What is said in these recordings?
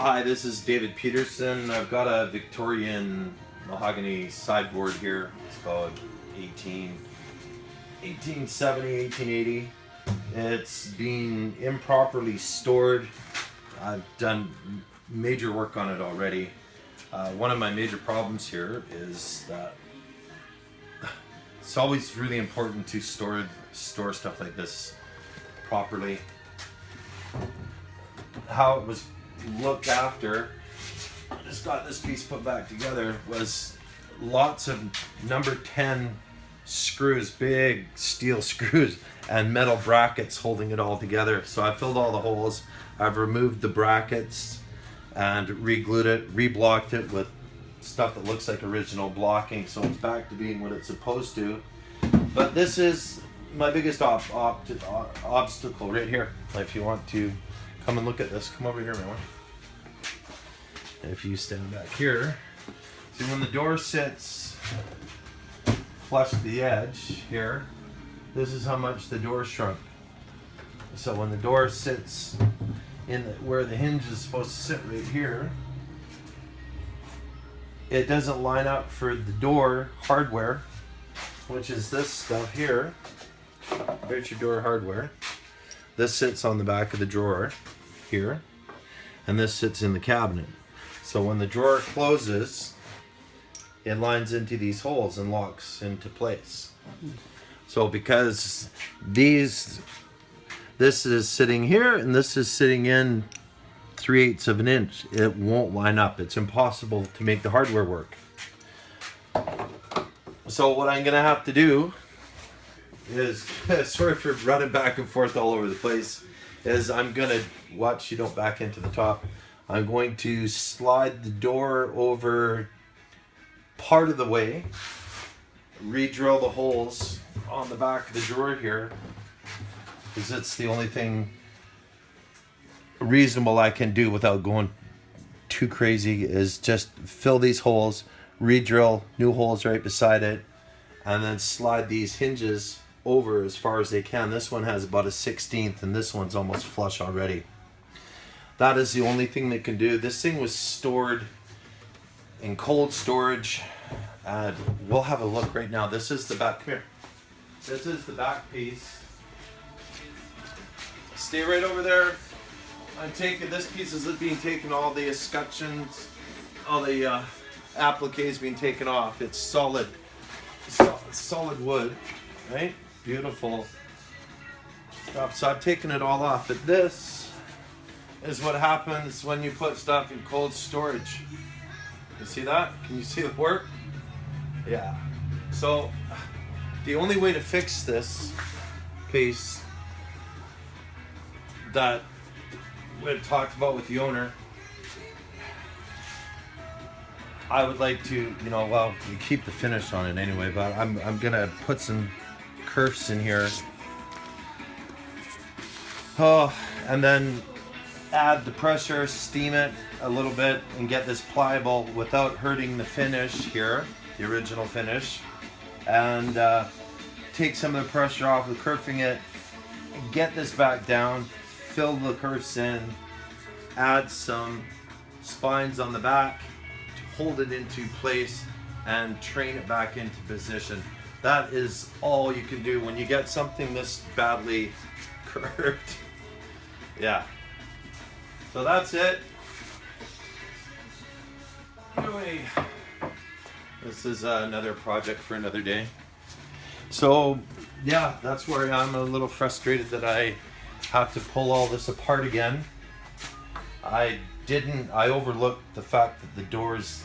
Hi, this is D.Petersen. I've got a Victorian mahogany sideboard here. It's about 1870, 1880. It's being improperly stored. I've done major work on it already. One of my major problems here is that it's always really important to store stuff like this properly. How it was looked after, I just got this piece put back together, was lots of number 10 screws, big steel screws, and metal brackets holding it all together. So I filled all the holes. I've removed the brackets and re-glued it, re-blocked it with stuff that looks like original blocking, so it's back to being what it's supposed to. But this is my biggest obstacle right here. If you want to come and look at this, come over here, man. If you stand back here, see when the door sits flush to the edge here, this is how much the door shrunk. So when the door sits in where the hinge is supposed to sit right here, it doesn't line up for the door hardware, which is this stuff here. There's your door hardware. This sits on the back of the drawer here, and this sits in the cabinet. So when the drawer closes, it lines into these holes and locks into place. So because this is sitting here and this is sitting in 3/8 of an inch, it won't line up. It's impossible to make the hardware work. So what I'm gonna have to do is, sorry for running back and forth all over the place, is I'm gonna, watch you don't back into the top, I'm going to slide the door over part of the way, re-drill the holes on the back of the drawer here, because it's the only thing reasonable I can do without going too crazy, is just fill these holes, re-drill new holes right beside it, and then slide these hinges over as far as they can. This one has about a 1/16 and this one's almost flush already. That is the only thing they can do. This thing was stored in cold storage, and we'll have a look right now. This is the back, come here. This is the back piece. Stay right over there. I'm taking, this piece is being taken, all the escutcheons, all the appliques being taken off. It's solid wood, right? Beautiful stuff. So I've taken it all off, but this is what happens when you put stuff in cold storage. You see that? Can you see the work? Yeah. So the only way to fix this piece that we had talked about with the owner, I would like to, well, you keep the finish on it anyway, but I'm gonna put some kerfs in here. Oh, and then add the pressure, steam it a little bit, and get this pliable without hurting the finish here, the original finish, and take some of the pressure off with kerfing it, get this back down, fill the kerfs in, add some spines on the back to hold it into place, and train it back into position. That is all you can do when you get something this badly curved. Yeah. So that's it. Anyway, this is another project for another day. So yeah, that's where I'm a little frustrated that I have to pull all this apart again. I overlooked the fact that the doors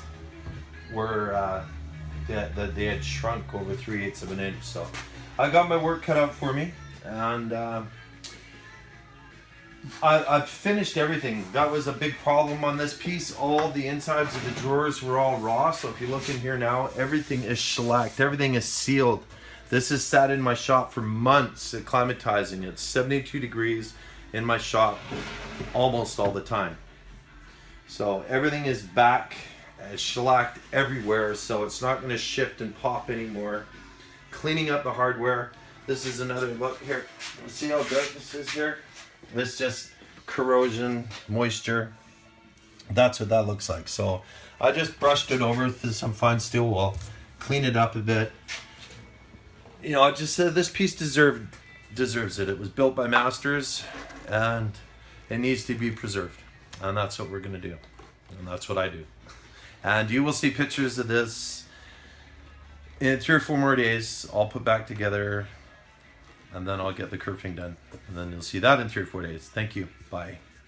were, that they had shrunk over 3/8 of an inch. So I got my work cut out for me, and I've finished everything. That was a big problem on this piece. All the insides of the drawers were all raw. So if you look in here now, everything is shellacked. Everything is sealed. This has sat in my shop for months, acclimatizing. It's 72 degrees in my shop almost all the time. So everything is back, shellacked everywhere, so it's not going to shift and pop anymore. Cleaning up the hardware. This is another look here. See how dark this is here? This just corrosion, moisture, That's what that looks like. So I just brushed it over with some fine steel wool, clean it up a bit. You know, I just said this piece deserves it. It was built by masters, and it needs to be preserved. And that's what we're going to do. And that's what I do. And you will see pictures of this in 3 or 4 more days. I'll put back together, and then I'll get the curving done. And then you'll see that in 3 or 4 days. Thank you. Bye.